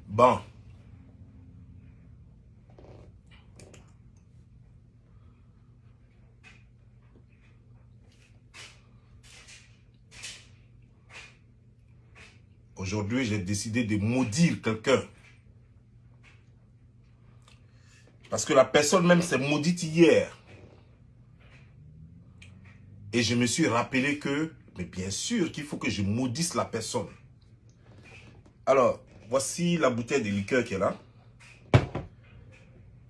Bon. Aujourd'hui, j'ai décidé de maudire quelqu'un. Parce que la personne même s'est maudite hier. Et je me suis rappelé que, mais bien sûr qu'il faut que je maudisse la personne. Alors, voici la bouteille de liqueur qui est là.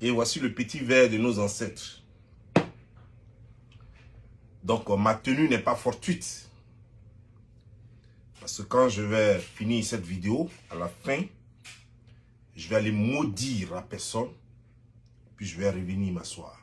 Et voici le petit verre de nos ancêtres. Donc, ma tenue n'est pas fortuite. Parce que quand je vais finir cette vidéo, à la fin, je vais aller maudire la personne. Puis je vais revenir m'asseoir.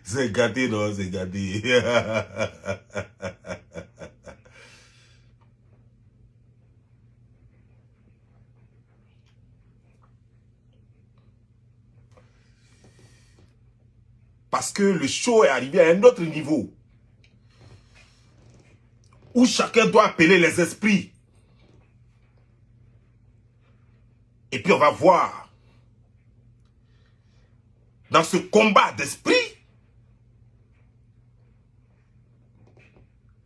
C'est gâté, non, c'est gâté. Parce que le show est arrivé à un autre niveau. Où chacun doit appeler les esprits. Et puis on va voir. Dans ce combat d'esprit,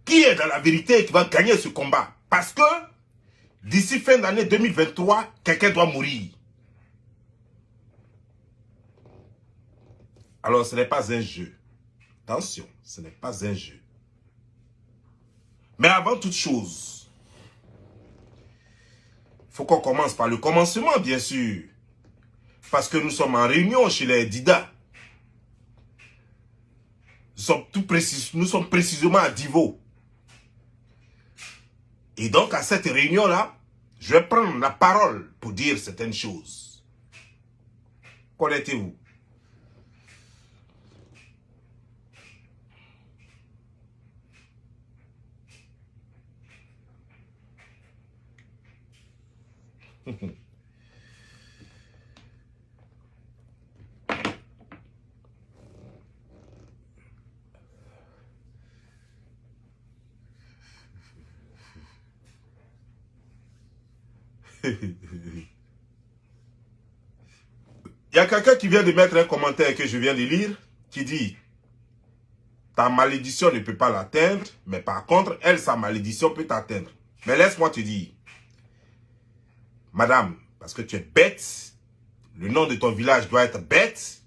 qui est dans la vérité et qui va gagner ce combat. Parce que d'ici fin d'année 2023, quelqu'un doit mourir. Alors ce n'est pas un jeu. Attention, ce n'est pas un jeu. Mais avant toute chose, il faut qu'on commence par le commencement, bien sûr. Parce que nous sommes en réunion chez les Dida. Nous sommes précisément à Divo. Et donc, à cette réunion-là, je vais prendre la parole pour dire certaines choses. Connectez-vous. Il y a quelqu'un qui vient de mettre un commentaire que je viens de lire, qui dit « Ta malédiction ne peut pas l'atteindre, mais par contre, elle, sa malédiction peut t'atteindre. » Mais laisse-moi te dire, madame, parce que tu es bête, le nom de ton village doit être bête,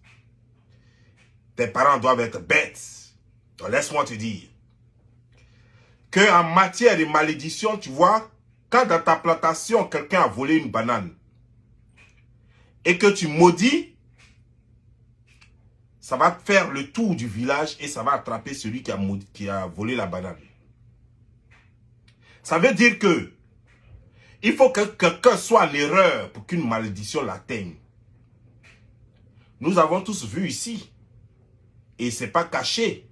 tes parents doivent être bêtes. Donc laisse-moi te dire que en matière de malédiction, tu vois, quand dans ta plantation, quelqu'un a volé une banane et que tu maudis, ça va faire le tour du village et ça va attraper celui qui a volé la banane. Ça veut dire que il faut que quelqu'un soit l'erreur pour qu'une malédiction l'atteigne. Nous avons tous vu ici. Et ce n'est pas caché.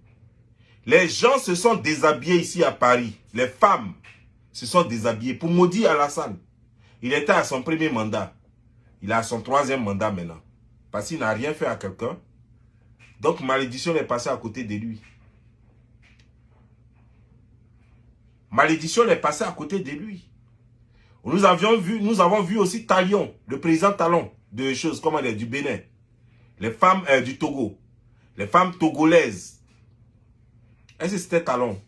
Les gens se sont déshabillés ici à Paris. Les femmes se sont déshabillées pour maudire Alassane. Il était à son premier mandat. Il est à son troisième mandat maintenant. Parce qu'il n'a rien fait à quelqu'un. Donc malédiction est passée à côté de lui. Malédiction est passée à côté de lui. Nous avons vu aussi Talion, le président Talon. de choses, comment dire, du Bénin. Les femmes du Togo. Les femmes togolaises. Est-ce que c'était Talon?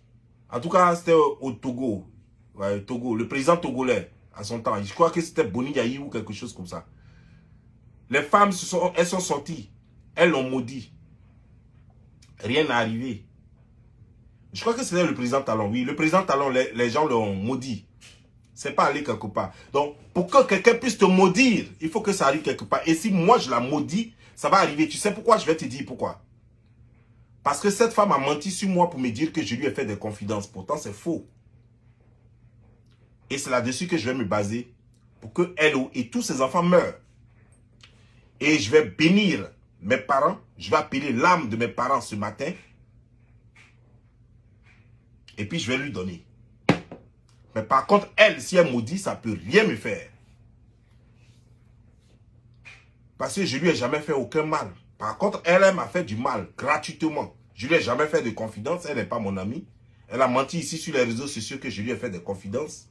En tout cas, c'était au Togo. Ouais, Togo. Le président togolais, à son temps. Je crois que c'était Boni Yahi ou quelque chose comme ça. Les femmes, elles sont sorties. Elles l'ont maudit. Rien n'est arrivé. Je crois que c'était le président Talon. Oui, le président Talon, les gens l'ont maudit. C'est pas allé quelque part. Donc, pour que quelqu'un puisse te maudire, il faut que ça arrive quelque part. Et si moi, je la maudis, ça va arriver. Tu sais pourquoi? Je vais te dire pourquoi. Parce que cette femme a menti sur moi pour me dire que je lui ai fait des confidences. Pourtant, c'est faux. Et c'est là-dessus que je vais me baser pour que elle et tous ses enfants meurent. Et je vais bénir mes parents. Je vais appeler l'âme de mes parents ce matin. Et puis, je vais lui donner. Mais par contre, elle, si elle maudit, ça ne peut rien me faire. Parce que je ne lui ai jamais fait aucun mal. Par contre, elle m'a fait du mal, gratuitement. Je ne lui ai jamais fait de confidence. Elle n'est pas mon amie. Elle a menti ici sur les réseaux sociaux que je lui ai fait des confidences.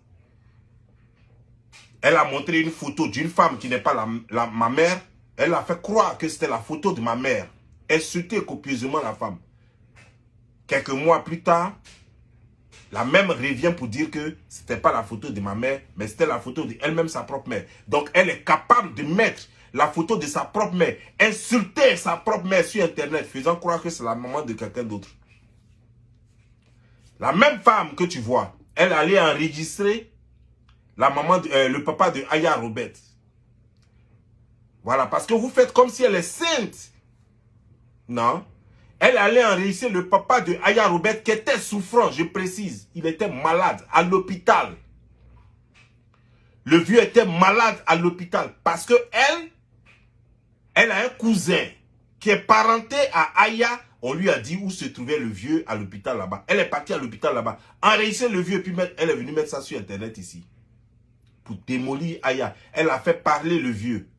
Elle a montré une photo d'une femme qui n'est pas ma mère. Elle a fait croire que c'était la photo de ma mère. Insulté copieusement la femme. Quelques mois plus tard, la même revient pour dire que ce n'était pas la photo de ma mère, mais c'était la photo d'elle-même, sa propre mère. Donc, elle est capable de mettre la photo de sa propre mère, insulter sa propre mère sur Internet, faisant croire que c'est la maman de quelqu'un d'autre. La même femme que tu vois, elle allait enregistrer la maman, le papa de Aya Robert. Voilà, parce que vous faites comme si elle est sainte. Non. Elle allait enregistrer le papa de Aya Robert qui était souffrant, je précise. Il était malade à l'hôpital. Le vieux était malade à l'hôpital parce que elle a un cousin qui est parenté à Aya. On lui a dit où se trouvait le vieux à l'hôpital là-bas. Elle est partie à l'hôpital là-bas. Enregistrer le vieux, puis elle est venue mettre ça sur Internet ici. Pour démolir Aya. Elle a fait parler le vieux.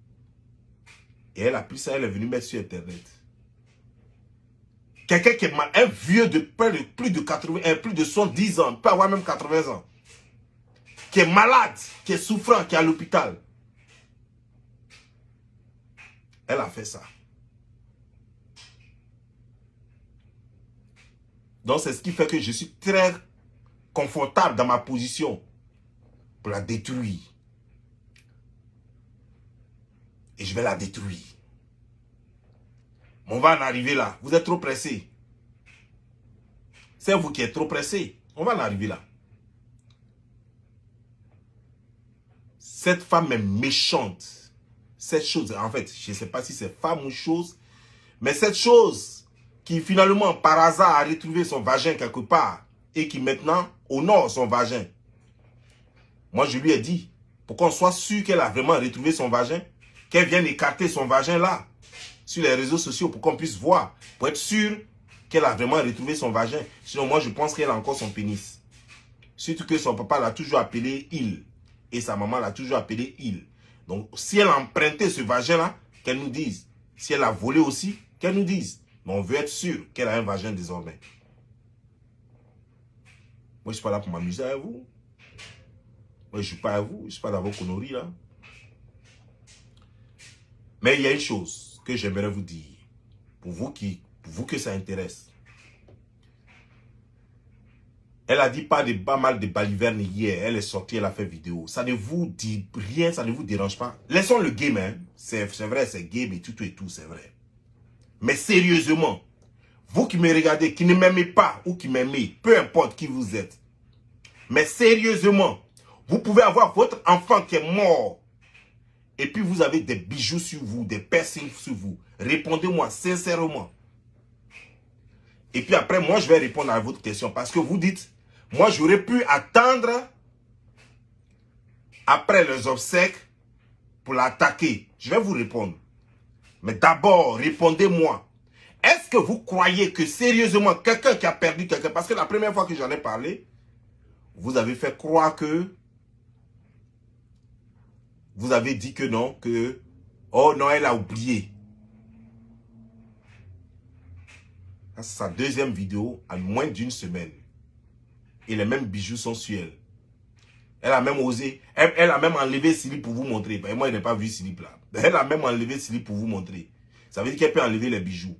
Et elle a pris ça, elle est venue mettre sur Internet. Quelqu'un qui est mal, un vieux de plus de 80, plus de 110 ans, peut avoir même 80 ans. Qui est malade, qui est souffrant, qui est à l'hôpital. Elle a fait ça. Donc c'est ce qui fait que je suis très confortable dans ma position pour la détruire. Et je vais la détruire. On va en arriver là. Vous êtes trop pressé. C'est vous qui êtes trop pressé. On va en arriver là. Cette femme est méchante. Cette chose, en fait, je ne sais pas si c'est femme ou chose, mais cette chose qui finalement, par hasard, a retrouvé son vagin quelque part et qui maintenant honore son vagin. Moi, je lui ai dit, pour qu'on soit sûr qu'elle a vraiment retrouvé son vagin, qu'elle vienne écarter son vagin là, sur les réseaux sociaux, pour qu'on puisse voir, pour être sûr qu'elle a vraiment retrouvé son vagin. Sinon, moi, je pense qu'elle a encore son pénis. Surtout que son papa l'a toujours appelé il. Et sa maman l'a toujours appelé il. Donc, si elle a emprunté ce vagin-là, qu'elle nous dise. Si elle a volé aussi, qu'elle nous dise. Mais on veut être sûr qu'elle a un vagin désormais. Moi, je ne suis pas là pour m'amuser à vous. Moi, je ne suis pas à vous. Je ne suis pas dans vos conneries, là. Mais il y a une chose que j'aimerais vous dire. Pour vous que ça intéresse. Elle a dit pas mal de balivernes hier. Elle est sortie, elle a fait vidéo. Ça ne vous dit rien, ça ne vous dérange pas. Laissons le game, hein. C'est vrai, c'est game et tout, c'est vrai. Mais sérieusement, vous qui me regardez, qui ne m'aimez pas ou qui m'aimez, peu importe qui vous êtes. Mais sérieusement, vous pouvez avoir votre enfant qui est mort. Et puis vous avez des bijoux sur vous, des piercings sur vous. Répondez-moi sincèrement. Et puis après, moi, je vais répondre à votre question. Parce que vous dites, moi, j'aurais pu attendre après les obsèques pour l'attaquer. Je vais vous répondre. Mais d'abord, répondez-moi. Est-ce que vous croyez que sérieusement, quelqu'un qui a perdu quelqu'un, parce que la première fois que j'en ai parlé, vous avez fait croire que, vous avez dit que non, que, oh non, elle a oublié. C'est sa deuxième vidéo en moins d'une semaine. Et les mêmes bijoux sont sur elle. Elle a même osé. Elle a même enlevé slip pour vous montrer. Et moi, je n'ai pas vu slip là. Elle a même enlevé slip pour vous montrer. Ça veut dire qu'elle peut enlever les bijoux.